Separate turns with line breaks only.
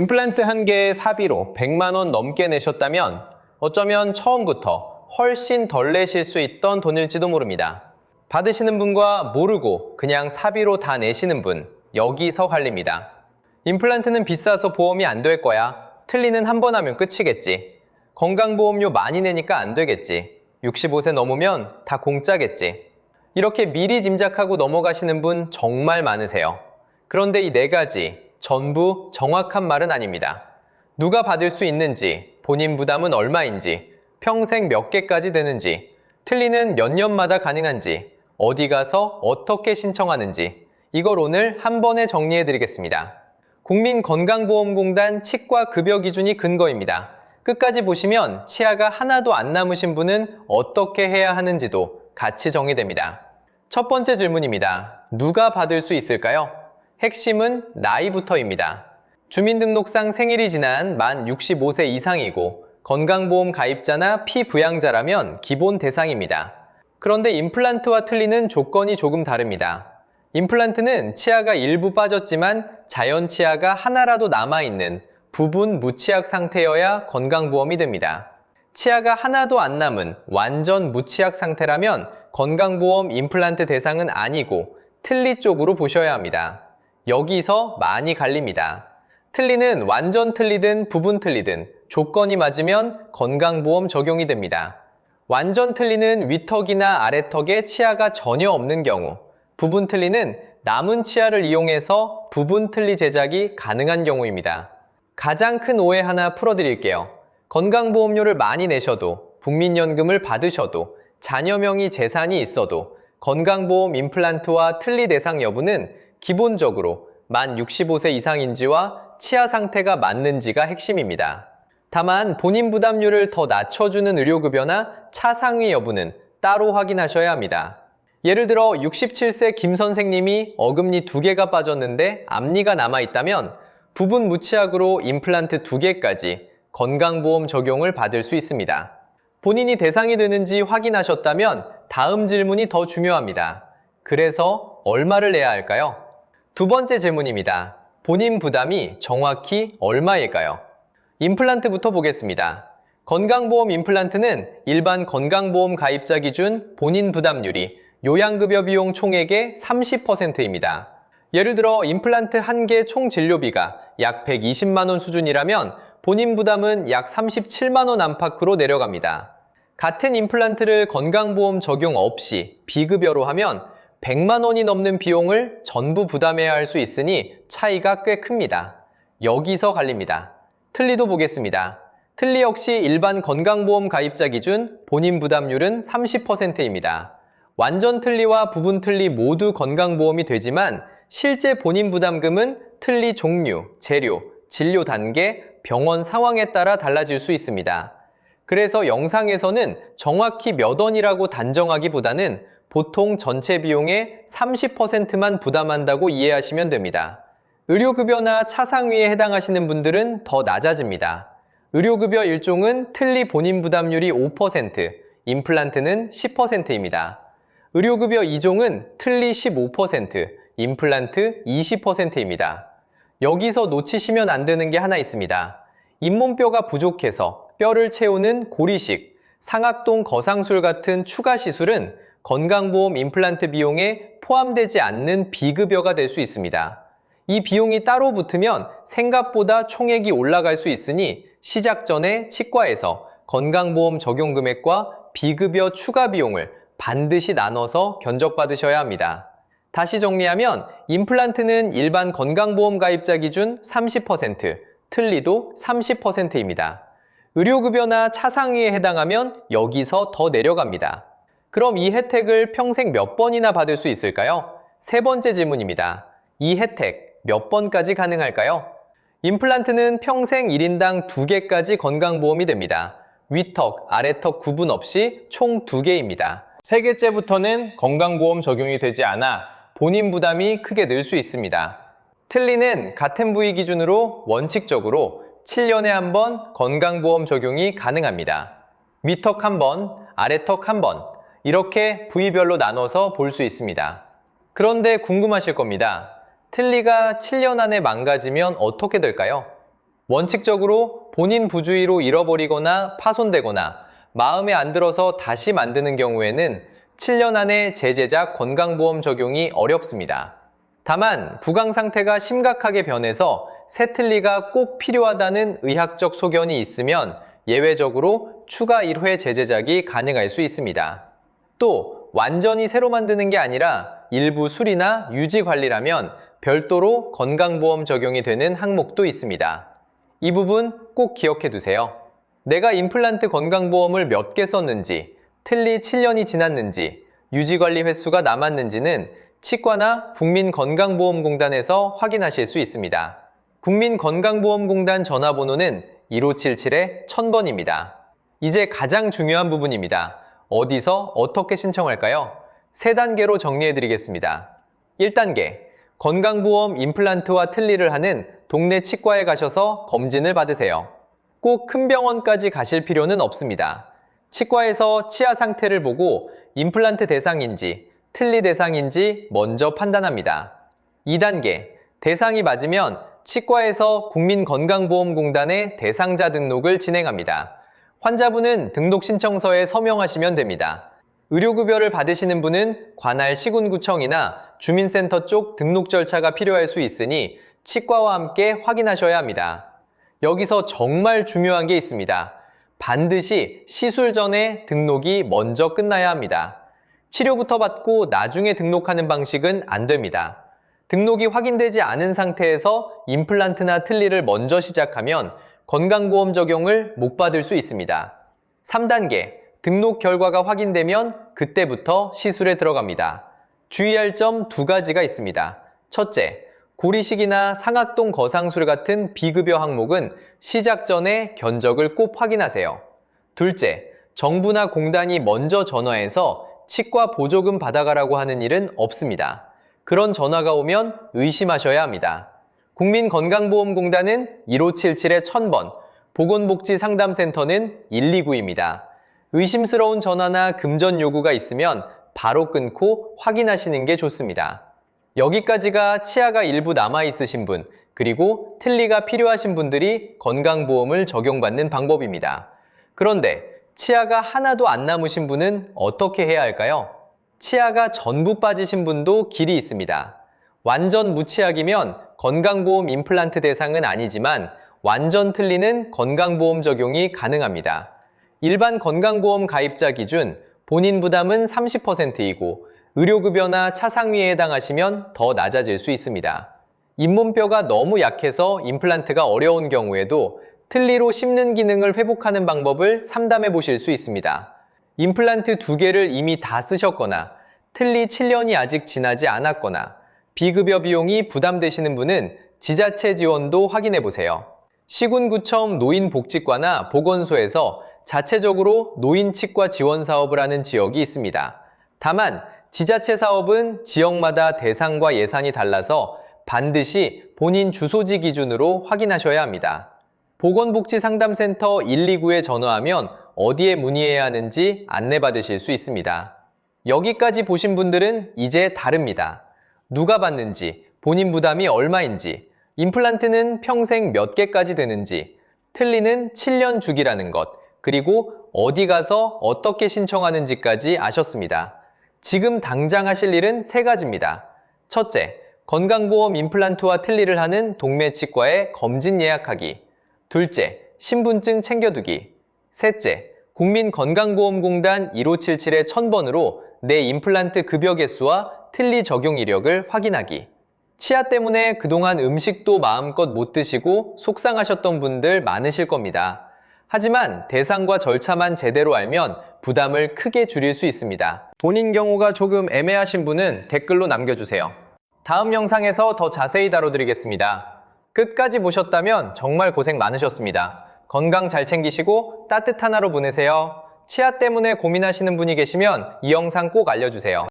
임플란트 한 개의 사비로 100만 원 넘게 내셨다면 어쩌면 처음부터 훨씬 덜 내실 수 있던 돈일지도 모릅니다. 받으시는 분과 모르고 그냥 사비로 다 내시는 분, 여기서 갈립니다. 임플란트는 비싸서 보험이 안 될 거야. 틀니는 한 번 하면 끝이겠지. 건강보험료 많이 내니까 안 되겠지. 65세 넘으면 다 공짜겠지. 이렇게 미리 짐작하고 넘어가시는 분 정말 많으세요. 그런데 이 네 가지 전부 정확한 말은 아닙니다. 누가 받을 수 있는지, 본인 부담은 얼마인지, 평생 몇 개까지 되는지, 틀니는 몇 년마다 가능한지, 어디 가서 어떻게 신청하는지, 이걸 오늘 한 번에 정리해 드리겠습니다. 국민건강보험공단 치과급여 기준이 근거입니다. 끝까지 보시면 치아가 하나도 안 남으신 분은 어떻게 해야 하는지도 같이 정의됩니다. 첫 번째 질문입니다. 누가 받을 수 있을까요? 핵심은 나이부터입니다. 주민등록상 생일이 지난 만 65세 이상이고 건강보험 가입자나 피부양자라면 기본 대상입니다. 그런데 임플란트와 틀니는 조건이 조금 다릅니다. 임플란트는 치아가 일부 빠졌지만 자연 치아가 하나라도 남아있는 부분 무치약 상태여야 건강보험이 됩니다. 치아가 하나도 안 남은 완전 무치약 상태라면 건강보험 임플란트 대상은 아니고 틀니 쪽으로 보셔야 합니다. 여기서 많이 갈립니다. 틀니는 완전 틀니든 부분 틀니든 조건이 맞으면 건강보험 적용이 됩니다. 완전 틀니는 위턱이나 아래턱에 치아가 전혀 없는 경우, 부분 틀니는 남은 치아를 이용해서 부분 틀니 제작이 가능한 경우입니다. 가장 큰 오해 하나 풀어드릴게요. 건강보험료를 많이 내셔도, 국민연금을 받으셔도, 자녀명의 재산이 있어도 건강보험 임플란트와 틀니 대상 여부는 기본적으로 만 65세 이상인지와 치아 상태가 맞는지가 핵심입니다. 다만 본인 부담률을 더 낮춰주는 의료급여나 차상위 여부는 따로 확인하셔야 합니다. 예를 들어 67세 김 선생님이 어금니 2개가 빠졌는데 앞니가 남아있다면 부분 무치약으로 임플란트 2개까지 건강보험 적용을 받을 수 있습니다. 본인이 대상이 되는지 확인하셨다면 다음 질문이 더 중요합니다. 그래서 얼마를 내야 할까요? 두 번째 질문입니다. 본인 부담이 정확히 얼마일까요? 임플란트부터 보겠습니다. 건강보험 임플란트는 일반 건강보험 가입자 기준 본인 부담률이 요양급여 비용 총액의 30%입니다. 예를 들어 임플란트 한 개 총 진료비가 약 120만 원 수준이라면 본인 부담은 약 37만 원 안팎으로 내려갑니다. 같은 임플란트를 건강보험 적용 없이 비급여로 하면 100만 원이 넘는 비용을 전부 부담해야 할 수 있으니 차이가 꽤 큽니다. 여기서 갈립니다. 틀니도 보겠습니다. 틀니 역시 일반 건강보험 가입자 기준 본인 부담률은 30%입니다. 완전 틀니와 부분 틀니 모두 건강보험이 되지만 실제 본인 부담금은 틀니 종류, 재료, 진료 단계, 병원 상황에 따라 달라질 수 있습니다. 그래서 영상에서는 정확히 몇 원이라고 단정하기보다는 보통 전체 비용의 30%만 부담한다고 이해하시면 됩니다. 의료급여나 차상위에 해당하시는 분들은 더 낮아집니다. 의료급여 1종은 틀니 본인 부담률이 5%, 임플란트는 10%입니다. 의료급여 2종은 틀니 15%, 임플란트 20%입니다. 여기서 놓치시면 안 되는 게 하나 있습니다. 잇몸뼈가 부족해서 뼈를 채우는 고리식, 상악동 거상술 같은 추가 시술은 건강보험 임플란트 비용에 포함되지 않는 비급여가 될 수 있습니다. 이 비용이 따로 붙으면 생각보다 총액이 올라갈 수 있으니 시작 전에 치과에서 건강보험 적용 금액과 비급여 추가 비용을 반드시 나눠서 견적받으셔야 합니다. 다시 정리하면 임플란트는 일반 건강보험 가입자 기준 30%, 틀니도 30%입니다. 의료급여나 차상위에 해당하면 여기서 더 내려갑니다. 그럼 이 혜택을 평생 몇 번이나 받을 수 있을까요? 세 번째 질문입니다. 이 혜택 몇 번까지 가능할까요? 임플란트는 평생 1인당 2개까지 건강보험이 됩니다. 위턱, 아래턱 구분 없이 총 2개입니다. 세 개째부터는 건강보험 적용이 되지 않아 본인 부담이 크게 늘 수 있습니다. 틀니는 같은 부위 기준으로 원칙적으로 7년에 한 번 건강보험 적용이 가능합니다. 위턱 한 번, 아래턱 한 번, 이렇게 부위별로 나눠서 볼 수 있습니다. 그런데 궁금하실 겁니다. 틀니가 7년 안에 망가지면 어떻게 될까요? 원칙적으로 본인 부주의로 잃어버리거나 파손되거나 마음에 안 들어서 다시 만드는 경우에는 7년 안에 재제작 건강보험 적용이 어렵습니다. 다만 구강 상태가 심각하게 변해서 새 틀니가 꼭 필요하다는 의학적 소견이 있으면 예외적으로 추가 1회 재제작이 가능할 수 있습니다. 또 완전히 새로 만드는 게 아니라 일부 수리나 유지 관리라면 별도로 건강보험 적용이 되는 항목도 있습니다. 이 부분 꼭 기억해 두세요. 내가 임플란트 건강보험을 몇 개 썼는지, 틀니 7년이 지났는지, 유지관리 횟수가 남았는지는 치과나 국민건강보험공단에서 확인하실 수 있습니다. 국민건강보험공단 전화번호는 1577-1000번입니다. 이제 가장 중요한 부분입니다. 어디서 어떻게 신청할까요? 3단계로 정리해드리겠습니다. 1단계, 건강보험 임플란트와 틀니를 하는 동네 치과에 가셔서 검진을 받으세요. 꼭 큰 병원까지 가실 필요는 없습니다. 치과에서 치아 상태를 보고 임플란트 대상인지 틀니 대상인지 먼저 판단합니다. 2단계, 대상이 맞으면 치과에서 국민건강보험공단에 대상자 등록을 진행합니다. 환자분은 등록 신청서에 서명하시면 됩니다. 의료급여를 받으시는 분은 관할 시군구청이나 주민센터 쪽 등록 절차가 필요할 수 있으니 치과와 함께 확인하셔야 합니다. 여기서 정말 중요한 게 있습니다. 반드시 시술 전에 등록이 먼저 끝나야 합니다. 치료부터 받고 나중에 등록하는 방식은 안 됩니다. 등록이 확인되지 않은 상태에서 임플란트나 틀니를 먼저 시작하면 건강보험 적용을 못 받을 수 있습니다. 3단계, 등록 결과가 확인되면 그때부터 시술에 들어갑니다. 주의할 점 2가지가 있습니다. 첫째, 고리식이나 상악동 거상술 같은 비급여 항목은 시작 전에 견적을 꼭 확인하세요. 둘째, 정부나 공단이 먼저 전화해서 치과 보조금 받아가라고 하는 일은 없습니다. 그런 전화가 오면 의심하셔야 합니다. 국민건강보험공단은 1577-1000번, 보건복지상담센터는 129입니다. 의심스러운 전화나 금전 요구가 있으면 바로 끊고 확인하시는 게 좋습니다. 여기까지가 치아가 일부 남아있으신 분, 그리고 틀니가 필요하신 분들이 건강보험을 적용받는 방법입니다. 그런데 치아가 하나도 안 남으신 분은 어떻게 해야 할까요? 치아가 전부 빠지신 분도 길이 있습니다. 완전 무치약이면 건강보험 임플란트 대상은 아니지만 완전 틀니는 건강보험 적용이 가능합니다. 일반 건강보험 가입자 기준 본인 부담은 30%이고 의료급여나 차상위에 해당하시면 더 낮아질 수 있습니다. 잇몸뼈가 너무 약해서 임플란트가 어려운 경우에도 틀니로 씹는 기능을 회복하는 방법을 상담해 보실 수 있습니다. 임플란트 2개를 이미 다 쓰셨거나 틀니 7년이 아직 지나지 않았거나 비급여 비용이 부담되시는 분은 지자체 지원도 확인해 보세요. 시군구청 노인복지과나 보건소에서 자체적으로 노인치과 지원 사업을 하는 지역이 있습니다. 다만 지자체 사업은 지역마다 대상과 예산이 달라서 반드시 본인 주소지 기준으로 확인하셔야 합니다. 보건복지상담센터 129에 전화하면 어디에 문의해야 하는지 안내받으실 수 있습니다. 여기까지 보신 분들은 이제 다릅니다. 누가 받는지, 본인 부담이 얼마인지, 임플란트는 평생 몇 개까지 되는지, 틀니는 7년 주기라는 것, 그리고 어디 가서 어떻게 신청하는지까지 아셨습니다. 지금 당장 하실 일은 3가지입니다. 첫째, 건강보험 임플란트와 틀니를 하는 동네 치과에 검진 예약하기. 둘째, 신분증 챙겨두기. 셋째, 국민건강보험공단 1577-1000번으로 내 임플란트 급여 개수와 틀니 적용 이력을 확인하기. 치아 때문에 그동안 음식도 마음껏 못 드시고 속상하셨던 분들 많으실 겁니다. 하지만 대상과 절차만 제대로 알면 부담을 크게 줄일 수 있습니다. 본인 경우가 조금 애매하신 분은 댓글로 남겨주세요. 다음 영상에서 더 자세히 다뤄드리겠습니다. 끝까지 보셨다면 정말 고생 많으셨습니다. 건강 잘 챙기시고 따뜻한 하루 보내세요. 치아 때문에 고민하시는 분이 계시면 이 영상 꼭 알려주세요.